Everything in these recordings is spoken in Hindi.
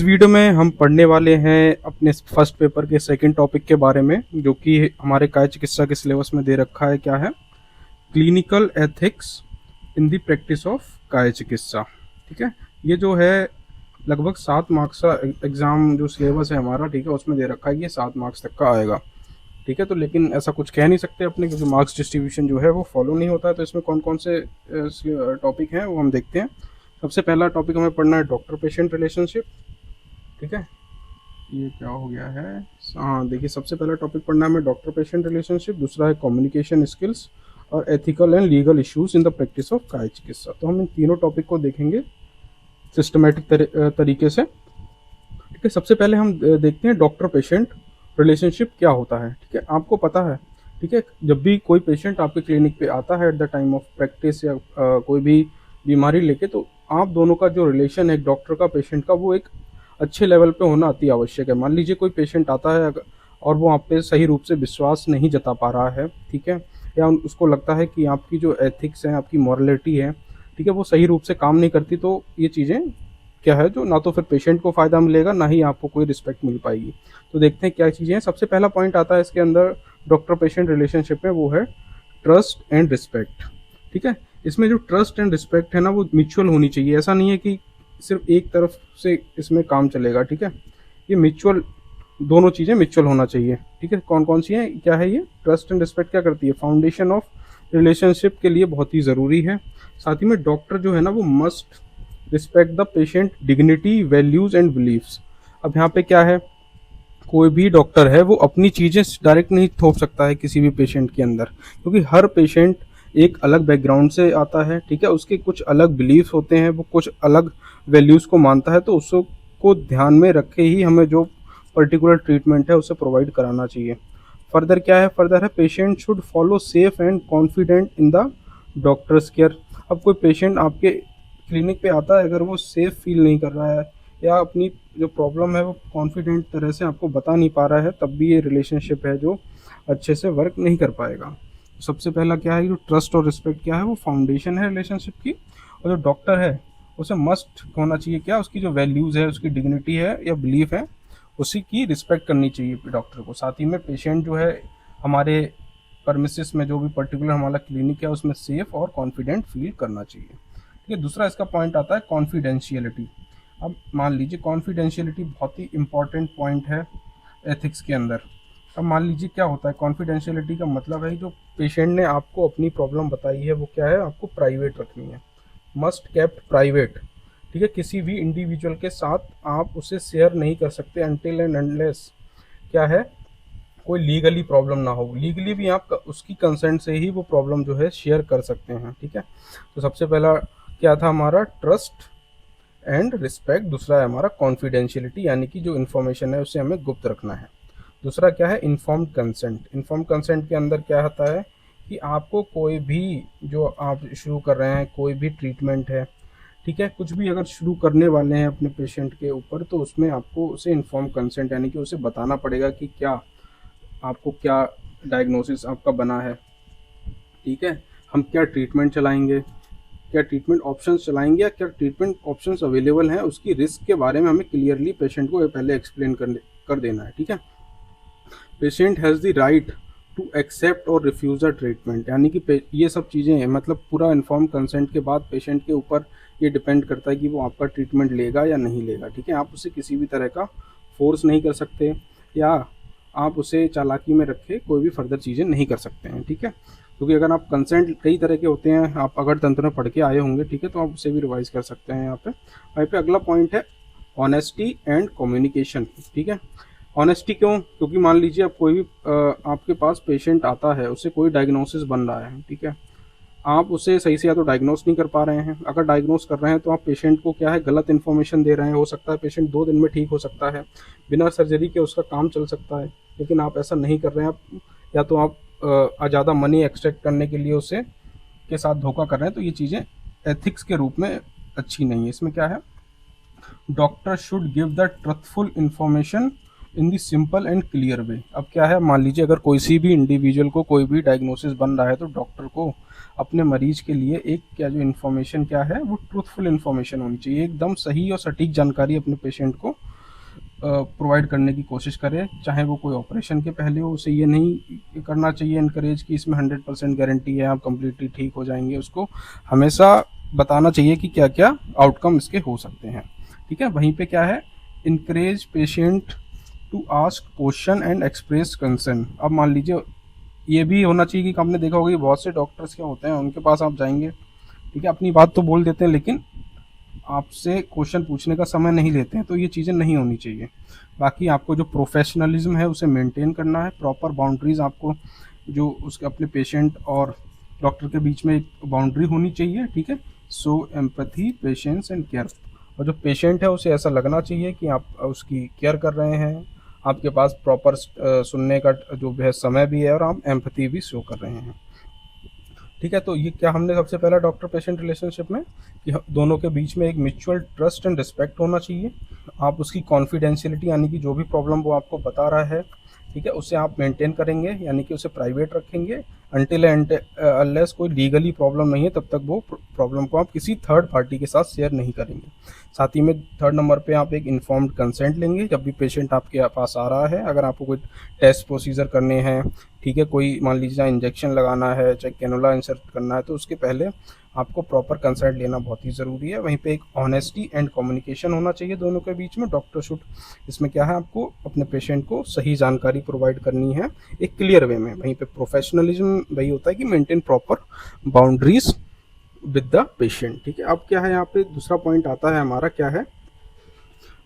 इस वीडियो में हम पढ़ने वाले हैं अपने फर्स्ट पेपर के सेकंड टॉपिक के बारे में, जो कि हमारे काय चिकित्सा के सिलेबस में दे रखा है। क्या है? Clinical ethics in the practice of काय चिकित्सा। ठीक है, ये जो है लगभग 7 मार्क्स का एग्जाम जो सिलेबस है हमारा, ठीक है, उसमें दे रखा है कि ये 7 मार्क्स तक का आएगा। ठीक है, तो लेकिन ऐसा कुछ कह नहीं सकते अपने, क्योंकि मार्क्स डिस्ट्रीब्यूशन जो है वो फॉलो नहीं होता है। तो इसमें कौन कौन से टॉपिक हैं वो हम देखते हैं। सबसे पहला टॉपिक हमें पढ़ना है डॉक्टर पेशेंट रिलेशनशिप। ठीक है, ये क्या हो गया है? हाँ, देखिए, सबसे पहला टॉपिक पढ़ना है हमें डॉक्टर पेशेंट रिलेशनशिप, दूसरा है कम्युनिकेशन स्किल्स और ethical and legal issues in the practice of काय चिकित्सा। तो हम इन तीनों टॉपिक को देखेंगे सिस्टमेटिक तरीके से। ठीक है, सबसे पहले हम देखते हैं डॉक्टर पेशेंट रिलेशनशिप क्या होता है। ठीक है, आपको पता है, ठीक है, जब भी कोई पेशेंट आपके क्लिनिक पे आता है at the time of practice या कोई भी बीमारी लेके, तो आप दोनों का जो रिलेशन है डॉक्टर का पेशेंट का, वो एक अच्छे लेवल पे होना अति आवश्यक है। मान लीजिए कोई पेशेंट आता है और वो आप पे सही रूप से विश्वास नहीं जता पा रहा है, ठीक है, या उसको लगता है कि आपकी जो एथिक्स है, आपकी मॉरलिटी है, ठीक है, वो सही रूप से काम नहीं करती, तो ये चीज़ें क्या है, जो ना तो फिर पेशेंट को फ़ायदा मिलेगा, ना ही आपको कोई रिस्पेक्ट मिल पाएगी। तो देखते हैं क्या चीज़ें हैं। सबसे पहला पॉइंट आता है इसके अंदर डॉक्टर पेशेंट रिलेशनशिप में, वो है ट्रस्ट एंड रिस्पेक्ट। ठीक है, इसमें जो ट्रस्ट एंड रिस्पेक्ट है ना, वो म्यूचुअल होनी चाहिए। ऐसा नहीं है कि सिर्फ एक तरफ से इसमें काम चलेगा। ठीक है, ये म्यूचुअल, दोनों चीज़ें म्यूचुअल होना चाहिए। ठीक है, कौन कौन सी हैं, क्या है ये? ट्रस्ट एंड रिस्पेक्ट क्या करती है? फाउंडेशन ऑफ रिलेशनशिप के लिए बहुत ही ज़रूरी है। साथ ही में डॉक्टर जो है ना, वो must respect the patient dignity, values and beliefs. अब यहाँ पे क्या है, कोई भी डॉक्टर है वो अपनी चीज़ें डायरेक्ट नहीं थोप सकता है किसी भी पेशेंट के अंदर, क्योंकि हर पेशेंट एक अलग बैकग्राउंड से आता है। ठीक है, उसके कुछ अलग बिलीव्स होते हैं, वो कुछ अलग वैल्यूज़ को मानता है, तो उसको ध्यान में रखे ही हमें जो पर्टिकुलर ट्रीटमेंट है उसे प्रोवाइड कराना चाहिए। फर्दर क्या है? फर्दर है patient should follow safe and confident in the doctors care. अब कोई पेशेंट आपके क्लिनिक पे आता है, अगर वो सेफ फील नहीं कर रहा है या अपनी जो प्रॉब्लम है वो कॉन्फिडेंट तरह से आपको बता नहीं पा रहा है, तब भी ये रिलेशनशिप है जो अच्छे से वर्क नहीं कर पाएगा। तो सबसे पहला क्या है, जो ट्रस्ट और रिस्पेक्ट क्या है, वो फाउंडेशन है रिलेशनशिप की। और जो डॉक्टर है उसे मस्ट होना चाहिए क्या, उसकी जो वैल्यूज़ है, उसकी डिग्निटी है या बिलीफ है, उसी की रिस्पेक्ट करनी चाहिए डॉक्टर को। साथ ही में पेशेंट जो है हमारे परमिसेस में, जो भी पर्टिकुलर हमारा क्लिनिक है, उसमें सेफ और कॉन्फिडेंट फील करना चाहिए। ठीक है, दूसरा इसका पॉइंट आता है कॉन्फिडेंशियलिटी। अब मान लीजिए कॉन्फिडेंशियलिटी बहुत ही इंपॉर्टेंट पॉइंट है एथिक्स के अंदर। अब मान लीजिए क्या होता है, कॉन्फिडेंशियलिटी का मतलब है जो पेशेंट ने आपको अपनी प्रॉब्लम बताई है वो क्या है, आपको प्राइवेट रखनी है, मस्ट केप्ट प्राइवेट। ठीक है, किसी भी इंडिविजुअल के साथ आप उसे शेयर नहीं कर सकते अनटिल एंड अनलेस क्या है, कोई लीगली प्रॉब्लम ना हो। लीगली भी आप उसकी कंसेंट से ही वो प्रॉब्लम जो है शेयर कर सकते हैं। ठीक है, तो सबसे पहला क्या था हमारा, ट्रस्ट एंड रिस्पेक्ट। दूसरा है हमारा कॉन्फिडेंशियलिटी, यानी कि जो इन्फॉर्मेशन है उसे हमें गुप्त रखना है। दूसरा क्या है, इन्फॉर्म्ड कंसेंट। इन्फॉर्म्ड कंसेंट के अंदर क्या होता है कि आपको कोई भी, जो आप शुरू कर रहे हैं, कोई भी ट्रीटमेंट है, ठीक है, कुछ भी अगर शुरू करने वाले हैं अपने पेशेंट के ऊपर, तो उसमें आपको उसे इन्फॉर्म कंसेंट, यानी कि उसे बताना पड़ेगा कि क्या आपको, क्या डायग्नोसिस आपका बना है, ठीक है, हम क्या ट्रीटमेंट चलाएंगे, क्या ट्रीटमेंट ऑप्शंस चलाएंगे, या क्या ट्रीटमेंट ऑप्शंस अवेलेबल हैं, उसकी रिस्क के बारे में हमें क्लियरली पेशेंट को पहले एक्सप्लेन कर देना है। ठीक है, patient has the right to accept और रिफ्यूज़ अ ट्रीटमेंट, यानी कि ये सब चीज़ें हैं, मतलब पूरा इन्फॉर्म कंसेंट के बाद पेशेंट के ऊपर ये डिपेंड करता है कि वो आपका ट्रीटमेंट लेगा या नहीं लेगा। ठीक है, आप उसे किसी भी तरह का फोर्स नहीं कर सकते, या आप उसे चालाकी में रखे कोई भी फर्दर चीज़ें नहीं कर सकते हैं। ठीक है, क्योंकि अगर आप कंसेंट कई तरह के होते हैं, आप अगर तंत्र में पढ़ के आए होंगे, ठीक है, तो आप उसे भी रिवाइज कर सकते हैं। यहाँ पे अगला पॉइंट है ऑनेस्टी एंड कम्युनिकेशन। ठीक है, ऑनेस्टी क्यों? क्योंकि मान लीजिए आप कोई भी आपके पास पेशेंट आता है, उसे कोई डायग्नोसिस बन रहा है, ठीक है, आप उसे सही से या तो डायग्नोस नहीं कर पा रहे हैं, अगर डायग्नोस कर रहे हैं तो आप पेशेंट को क्या है, गलत इन्फॉर्मेशन दे रहे हैं। हो सकता है पेशेंट 2 दिन में ठीक हो सकता है, बिना सर्जरी के उसका काम चल सकता है, लेकिन आप ऐसा नहीं कर रहे हैं। आप या तो आप ज़्यादा मनी एक्सट्रैक्ट करने के लिए उसे के साथ धोखा कर रहे हैं, तो ये चीज़ें एथिक्स के रूप में अच्छी नहीं है। इसमें क्या है, doctor should give the truthful information in the simple and clear way. अब क्या है, मान लीजिए अगर कोई भी इंडिविजुअल को कोई भी डायग्नोसिस बन रहा है, तो डॉक्टर को अपने मरीज के लिए एक क्या जो इन्फॉर्मेशन क्या है, वो ट्रूथफुल इन्फॉर्मेशन होनी चाहिए, एकदम सही और सटीक जानकारी अपने पेशेंट को प्रोवाइड करने की कोशिश करें, चाहे वो कोई ऑपरेशन के पहले हो। उसे ये नहीं करना चाहिए इनकरेज कि इसमें 100% गारंटी है, आप कम्प्लीटली ठीक हो जाएंगे। उसको हमेशा बताना चाहिए कि क्या क्या आउटकम इसके हो सकते हैं, ठीक है। वहीं पे क्या है, encourage patient to ask question and express concern. अब मान लीजिए ये भी होना चाहिए कि आपने देखा होगा कि बहुत से डॉक्टर्स क्या होते हैं, उनके पास आप जाएंगे, ठीक है, अपनी बात तो बोल देते हैं लेकिन आपसे क्वेश्चन पूछने का समय नहीं लेते हैं, तो ये चीज़ें नहीं होनी चाहिए। बाकी आपको जो प्रोफेशनलिज्म है उसे मेंटेन करना है, प्रॉपर बाउंड्रीज आपको जो उसके अपने पेशेंट और डॉक्टर के बीच में एक बाउंड्री होनी चाहिए, ठीक है। सो एम्पैथी, पेशेंस एंड केयर। और जो पेशेंट है उसे ऐसा लगना चाहिए कि आप उसकी केयर कर रहे हैं, आपके पास प्रॉपर सुनने का जो है समय भी है और आप एम्पैथी भी शो कर रहे हैं, ठीक है। तो ये क्या हमने सबसे पहला डॉक्टर पेशेंट रिलेशनशिप में कि दोनों के बीच में एक म्यूचुअल ट्रस्ट एंड रिस्पेक्ट होना चाहिए। आप उसकी कॉन्फिडेंशियलिटी यानी कि जो भी प्रॉब्लम वो आपको बता रहा है, ठीक है, उसे आप मेंटेन करेंगे, यानी कि उसे प्राइवेट रखेंगे अनटिल एंड अनलेस कोई लीगली प्रॉब्लम नहीं है, तब तक वो प्रॉब्लम को आप किसी थर्ड पार्टी के साथ शेयर नहीं करेंगे। साथ ही में थर्ड नंबर पे आप एक इन्फॉर्म्ड कंसेंट लेंगे जब भी पेशेंट आपके पास आ रहा है। अगर आपको कोई टेस्ट प्रोसीजर करने हैं, ठीक है, कोई मान लीजिए चाहे इंजेक्शन लगाना है, चाहे कैनुला इंसर्ट करना है, तो उसके पहले आपको प्रॉपर कंसल्ट लेना बहुत ही ज़रूरी है। वहीं पे एक ऑनेस्टी एंड कम्युनिकेशन होना चाहिए दोनों के बीच में। डॉक्टर शुड इसमें क्या है, आपको अपने पेशेंट को सही जानकारी प्रोवाइड करनी है एक क्लियर वे में। वहीं पे प्रोफेशनलिज्म वही होता है कि maintain proper boundaries with the patient, ठीक है। अब क्या है, यहाँ पे दूसरा पॉइंट आता है हमारा, क्या है,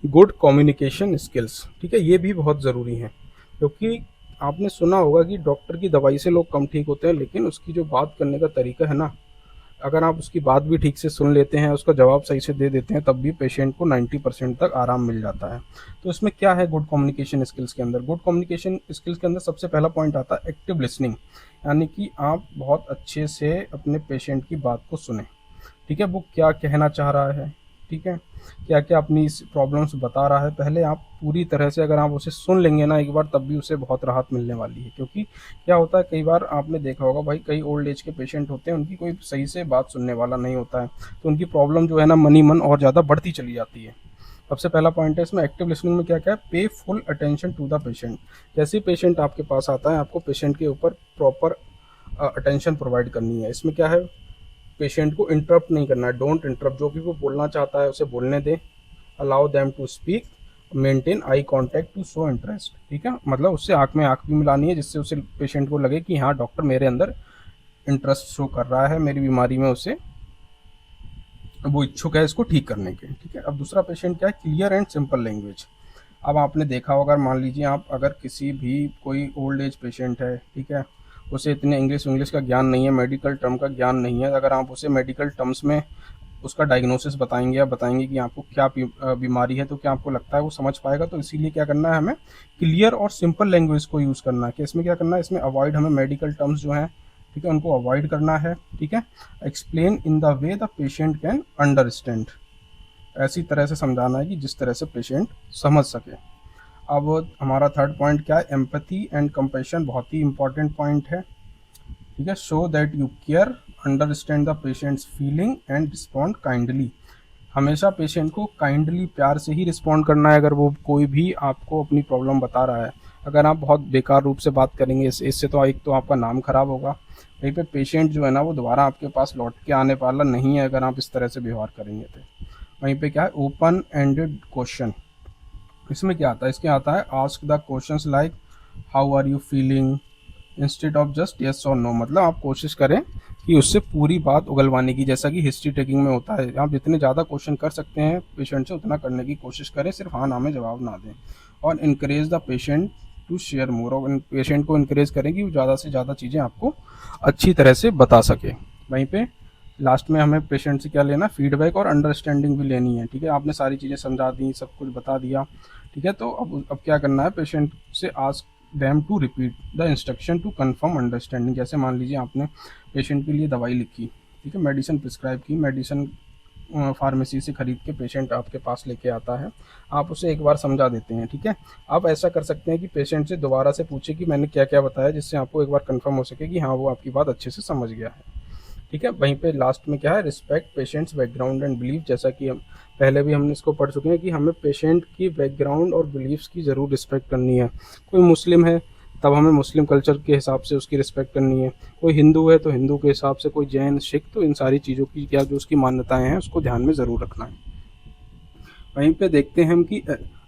गुड कम्युनिकेशन स्किल्स, ठीक है। ये भी बहुत ज़रूरी है क्योंकि आपने सुना होगा कि डॉक्टर की दवाई से लोग कम ठीक होते हैं, लेकिन उसकी जो बात करने का तरीका है ना, अगर आप उसकी बात भी ठीक से सुन लेते हैं, उसका जवाब सही से दे देते हैं, तब भी पेशेंट को 90% तक आराम मिल जाता है। तो इसमें क्या है गुड कम्युनिकेशन स्किल्स के अंदर, गुड कम्युनिकेशन स्किल्स के अंदर सबसे पहला पॉइंट आता है एक्टिव लिसनिंग, यानी कि आप बहुत अच्छे से अपने पेशेंट की बात को सुने, ठीक है, वो क्या कहना चाह रहा है, ठीक है, क्या क्या अपनी प्रॉब्लम्स बता रहा है, पहले आप पूरी तरह से अगर आप उसे सुन लेंगे ना एक बार, तब भी उसे बहुत राहत मिलने वाली है। क्योंकि क्या होता है, कई बार आपने देखा होगा भाई, कई ओल्ड एज के पेशेंट होते हैं, उनकी कोई सही से बात सुनने वाला नहीं होता है, तो उनकी प्रॉब्लम जो है ना मन ही मन और ज़्यादा बढ़ती चली जाती है। सबसे पहला पॉइंट है इसमें एक्टिव लिसनिंग में क्या क्या है, pay full attention to the patient. जैसे ही पेशेंट आपके पास आता है, आपको पेशेंट के ऊपर प्रॉपर अटेंशन प्रोवाइड करनी है। इसमें क्या है, पेशेंट को इंटरप्ट नहीं करना है, डोंट इंटरप्ट, जो भी वो बोलना चाहता है उसे बोलने दें, allow them to speak, maintain eye contact to show interest, ठीक है, मतलब उससे आंख में आंख भी मिलानी है, जिससे उसे पेशेंट को लगे कि हाँ डॉक्टर मेरे अंदर इंटरेस्ट शो कर रहा है, मेरी बीमारी में उसे वो इच्छुक है इसको ठीक करने के, ठीक है। अब दूसरा पेशेंट क्या है, क्लियर एंड सिंपल लैंग्वेज। अब आपने देखा होगा, मान लीजिए आप अगर किसी भी कोई ओल्ड एज पेशेंट है, ठीक है, उसे इतने इंग्लिश का ज्ञान नहीं है, मेडिकल टर्म का ज्ञान नहीं है, अगर आप उसे मेडिकल टर्म्स में उसका डायग्नोसिस बताएंगे या बताएंगे कि आपको क्या बीमारी है, तो क्या आपको लगता है वो समझ पाएगा? तो इसीलिए क्या करना है, हमें क्लियर और सिंपल लैंग्वेज को यूज़ करना है। कि इसमें क्या करना है, इसमें अवॉइड, हमें मेडिकल टर्म्स जो हैं, ठीक है, उनको अवॉइड करना है, ठीक है। Explain in the way the patient can understand, ऐसी तरह से समझाना है कि जिस तरह से पेशेंट समझ सके। अब हमारा थर्ड पॉइंट क्या है, एम्पैथी एंड कंपैशन, बहुत ही इंपॉर्टेंट पॉइंट है, ठीक है। Show that you care, understand the patients feeling and respond kindly. हमेशा पेशेंट को काइंडली, प्यार से ही रिस्पॉन्ड करना है अगर वो कोई भी आपको अपनी प्रॉब्लम बता रहा है। अगर आप बहुत बेकार रूप से बात करेंगे, इससे तो एक तो आपका नाम खराब होगा, वहीं पे पेशेंट जो है ना वो दोबारा आपके पास लौट के आने वाला नहीं है अगर आप इस तरह से व्यवहार करेंगे तो। वहीं पे क्या है, ओपन एंडेड क्वेश्चन। इसमें क्या आता है, इसके आता है ask the questions like how are you feeling instead of just yes और नो। मतलब आप कोशिश करें कि उससे पूरी बात उगलवाने की, जैसा कि हिस्ट्री टेकिंग में होता है, आप जितने ज़्यादा क्वेश्चन कर सकते हैं पेशेंट से उतना करने की कोशिश करें, सिर्फ हाँ ना में जवाब ना दें। और increase the patient to share more, और पेशेंट को इनक्रेज करें कि वो ज़्यादा से ज़्यादा चीज़ें आपको अच्छी तरह से बता सके। वहीं पे लास्ट में हमें पेशेंट से क्या लेना, फीडबैक और अंडरस्टैंडिंग भी लेनी है, ठीक है। आपने सारी चीज़ें समझा दी, सब कुछ बता दिया, ठीक है, तो अब क्या करना है, पेशेंट से ask them to repeat the instruction to confirm understanding. जैसे मान लीजिए आपने पेशेंट के लिए दवाई लिखी, ठीक है, मेडिसिन प्रिस्क्राइब की, मेडिसिन फार्मेसी से खरीद के पेशेंट आपके पास लेके आता है, आप उसे एक बार समझा देते हैं, ठीक है। आप ऐसा कर सकते हैं कि पेशेंट से दोबारा से पूछे कि मैंने क्या क्या बताया, जिससे आपको एक बार कंफर्म हो सके कि हाँ वो आपकी बात अच्छे से समझ गया है, ठीक है। वहीं पे लास्ट में क्या है, respect patients background and belief. जैसा कि पहले भी हमने इसको पढ़ चुके हैं कि हमें पेशेंट की बैकग्राउंड और बिलीव्स की ज़रूर रिस्पेक्ट करनी है। कोई मुस्लिम है तब हमें मुस्लिम कल्चर के हिसाब से उसकी रिस्पेक्ट करनी है, कोई हिंदू है तो हिंदू के हिसाब से, कोई जैन, सिख, तो इन सारी चीज़ों की क्या जो उसकी मान्यताएं हैं उसको ध्यान में ज़रूर रखना है। वहीं पे देखते हैं हम कि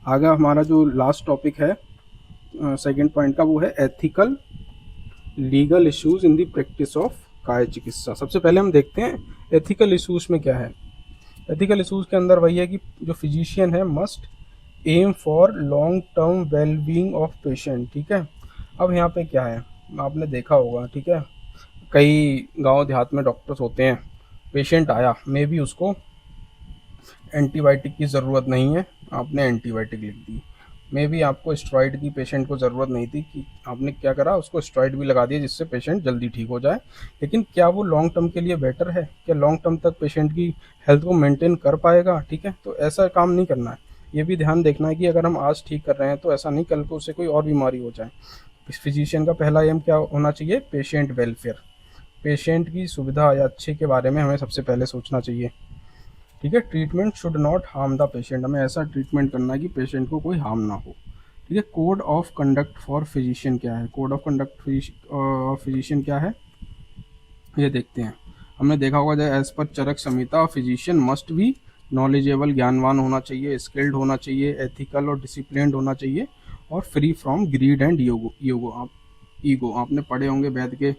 आगे हमारा जो लास्ट टॉपिक है सेकंड पॉइंट का, वो है ethical legal issues in the practice of काय चिकित्सा। सबसे पहले हम देखते हैं एथिकल इश्यूज में क्या है। एथिकल इश्यूज के अंदर वही है कि जो फिजिशियन है must aim for long term well being of patient. ठीक है, अब यहाँ पे क्या है, आपने देखा होगा, ठीक है, कई गांव देहात में डॉक्टर्स होते हैं, पेशेंट आया, मे बी उसको एंटीबायोटिक की ज़रूरत नहीं है, आपने एंटीबायोटिक लिख दी। मे बी आपको स्टेरॉइड की पेशेंट को ज़रूरत नहीं थी, कि आपने क्या करा, उसको स्टेरॉइड भी लगा दिया जिससे पेशेंट जल्दी ठीक हो जाए। लेकिन क्या वो लॉन्ग टर्म के लिए बेटर है? क्या लॉन्ग टर्म तक पेशेंट की हेल्थ को मेंटेन कर पाएगा? ठीक है, तो ऐसा काम नहीं करना है। ये भी ध्यान देखना है कि अगर हम आज ठीक कर रहे हैं तो ऐसा नहीं कल को उसे कोई और बीमारी हो जाए। फिजिशियन का पहला एम क्या होना चाहिए? पेशेंट वेलफेयर, पेशेंट की सुविधा या अच्छे के बारे में हमें सबसे पहले सोचना चाहिए। ठीक है, treatment should not harm the patient, हमें ऐसा ट्रीटमेंट करना है कि पेशेंट को कोई हार्म ना हो। ठीक है, code of conduct for physician क्या है? कोड ऑफ कंडक्ट फिजिशियन क्या है ये देखते हैं। हमने देखा होगा जैसे एज पर चरक संहिता, फिजिशियन मस्ट भी नॉलेजेबल, ज्ञानवान होना चाहिए, स्किल्ड होना चाहिए, एथिकल और डिसिप्लिन्ड होना चाहिए, और free from grid and ego आपने पढ़े होंगे वैद के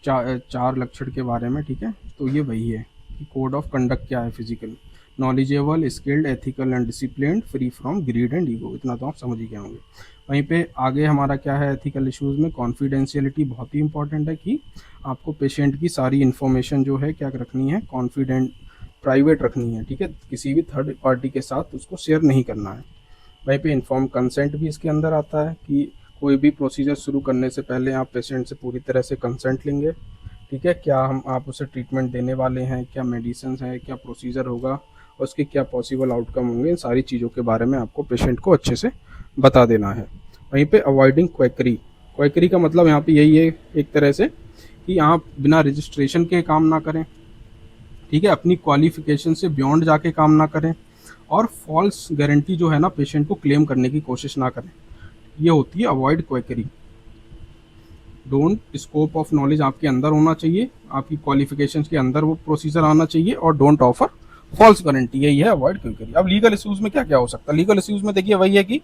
चार लक्षण के बारे में। ठीक है, तो ये वही है कि कोड ऑफ कंडक्ट क्या है physical, knowledgeable, skilled, ethical and disciplined, free from grid and ego, इतना तो आप समझ ही गए होंगे। वहीं पे आगे हमारा क्या है एथिकल इश्यूज़ में, कॉन्फिडेंशियलिटी बहुत ही इंपॉर्टेंट है कि आपको पेशेंट की सारी इन्फॉर्मेशन जो है क्या रखनी है, कॉन्फिडेंट, प्राइवेट रखनी है। ठीक है, किसी भी थर्ड पार्टी के साथ उसको शेयर नहीं करना है। वहीं पे इन्फॉर्म कंसेंट भी इसके अंदर आता है कि कोई भी प्रोसीजर शुरू करने से पहले आप पेशेंट से पूरी तरह से कंसेंट लेंगे। ठीक है, क्या आप उसे ट्रीटमेंट देने वाले हैं, क्या मेडिसिन है, क्या प्रोसीजर होगा, और उसके क्या पॉसिबल आउटकम होंगे, इन सारी चीज़ों के बारे में आपको पेशेंट को अच्छे से बता देना है। वहीं पे अवॉइडिंग क्वैकरी, क्वैकरी का मतलब यहाँ पे यही है एक तरह से कि आप बिना रजिस्ट्रेशन के काम ना करें। ठीक है, अपनी क्वालिफिकेशन से बियॉन्ड जाके काम ना करें, और फॉल्स गारंटी जो है ना पेशेंट को क्लेम करने की कोशिश ना करें। ये होती है avoid quackery. Don't scope of knowledge आपके अंदर होना चाहिए, आपकी क्वालिफिकेशंस के अंदर वो प्रोसीजर आना चाहिए, और डोंट ऑफर फॉल्स गारंटी, यही है अवॉइड क्वैकरी। अब लीगल इश्यूज में क्या क्या हो सकता है? लीगल इश्यूज में देखिए वही है कि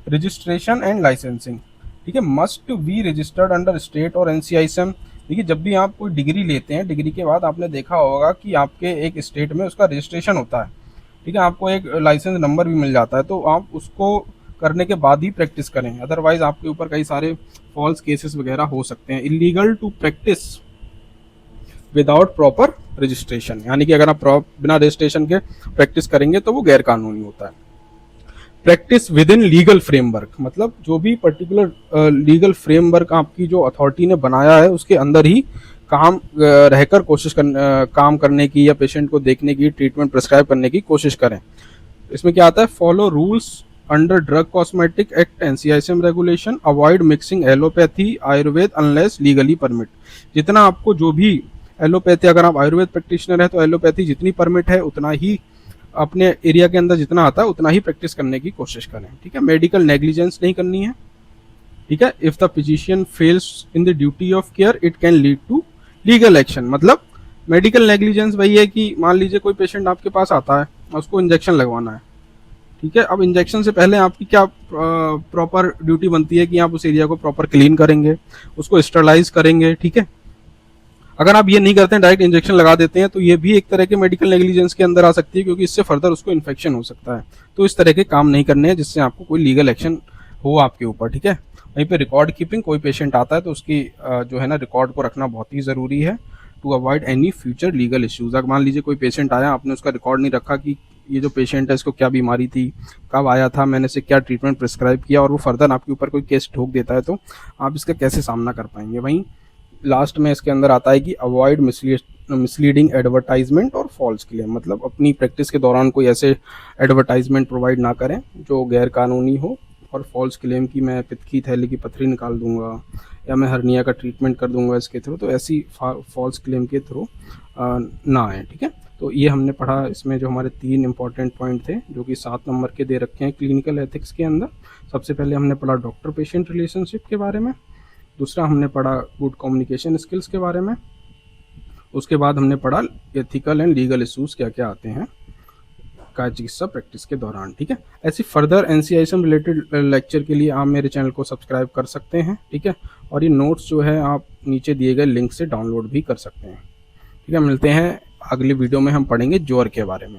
रजिस्ट्रेशन एंड लाइसेंसिंग। ठीक है, must be registered under state और एनसीआईएसएम। देखिए जब भी आप कोई डिग्री लेते हैं, डिग्री के बाद आपने देखा होगा कि आपके एक स्टेट में उसका रजिस्ट्रेशन होता है। ठीक है, आपको एक लाइसेंस नंबर भी मिल जाता है, तो आप उसको करने के बाद ही प्रैक्टिस करें, अदरवाइज आपके ऊपर कई सारे फॉल्स केसेस वगैरह हो सकते हैं। Illegal to practice without proper registration, यानी कि अगर आप बिना रजिस्ट्रेशन के प्रैक्टिस करेंगे तो वो गैर कानूनी होता है। Practice with in legal framework, मतलब जो भी पर्टिकुलर लीगल फ्रेमवर्क आपकी जो अथॉरिटी ने बनाया है उसके अंदर ही काम रहकर काम करने की, या पेशेंट को देखने की, ट्रीटमेंट प्रिस्क्राइब करने की कोशिश करें। इसमें क्या आता है? Follow rules under drug cosmetic act, NCISM regulation, avoid mixing allopathy Ayurveda unless legally permit. जितना आपको जो भी एलोपैथी, अगर आप आयुर्वेद प्रैक्टिशनर है तो एलोपैथी जितनी परमिट है उतना ही अपने एरिया के अंदर जितना आता है उतना ही प्रैक्टिस करने की कोशिश करें। ठीक है, मेडिकल नेग्लिजेंस नहीं करनी है। ठीक है, if the physician fails in the duty of care it can lead to legal action. मतलब मेडिकल नेग्लिजेंस वही है कि मान लीजिए कोई पेशेंट आपके पास आता है, उसको इंजेक्शन लगवाना है। ठीक है, अब इंजेक्शन से पहले आपकी क्या प्रॉपर ड्यूटी बनती है कि आप उस एरिया को प्रॉपर क्लीन करेंगे, उसको स्टरलाइज करेंगे। ठीक है, अगर आप ये नहीं करते हैं, डायरेक्ट इंजेक्शन लगा देते हैं, तो ये भी एक तरह के मेडिकल नेग्लिजेंस के अंदर आ सकती है, क्योंकि इससे फर्दर उसको इन्फेक्शन हो सकता है। तो इस तरह के काम नहीं करने हैं जिससे आपको कोई लीगल एक्शन हो आपके ऊपर। ठीक है, वहीं पे रिकॉर्ड कीपिंग, कोई पेशेंट आता है तो उसकी जो है ना रिकॉर्ड को रखना बहुत ही ज़रूरी है, to avoid any future legal issues. अगर मान लीजिए कोई पेशेंट आया, आपने उसका रिकॉर्ड नहीं रखा कि ये जो पेशेंट है इसको क्या बीमारी थी, कब आया था, मैंने से क्या ट्रीटमेंट प्रिस्क्राइब किया, और वो फर्दर आपके ऊपर कोई केस ठोक देता है, तो आप इसका कैसे सामना कर पाएंगे। वहीं लास्ट में इसके अंदर आता है कि अवॉइड मिसलीडिंग एडवर्टाइजमेंट और फॉल्स क्लेम, मतलब अपनी प्रैक्टिस के दौरान कोई ऐसे एडवर्टाइजमेंट प्रोवाइड ना करें जो गैर कानूनी हो, और फॉल्स क्लेम की मैं पित्त की थैली की पथरी निकाल दूंगा, या मैं हर्निया का ट्रीटमेंट कर दूंगा इसके थ्रू, तो ऐसी फॉल्स क्लेम के थ्रू ना आए। ठीक है, तो ये हमने पढ़ा, इसमें जो हमारे 3 इंपॉर्टेंट पॉइंट थे जो कि 7 नंबर के दे रखे हैं क्लिनिकल एथिक्स के अंदर। सबसे पहले हमने पढ़ा डॉक्टर पेशेंट रिलेशनशिप के बारे में, दूसरा हमने पढ़ा गुड कम्युनिकेशन स्किल्स के बारे में, उसके बाद हमने पढ़ा एथिकल एंड लीगल इश्यूज क्या क्या आते हैं काया चिकित्सा प्रैक्टिस के दौरान। ठीक है, ऐसी फर्दर एनसीआईएसएम रिलेटेड लेक्चर के लिए आप मेरे चैनल को सब्सक्राइब कर सकते हैं। ठीक है, और ये नोट्स जो है आप नीचे दिए गए लिंक से डाउनलोड भी कर सकते हैं। ठीक है, मिलते हैं अगली वीडियो में, हम पढ़ेंगे ज्वर के बारे में।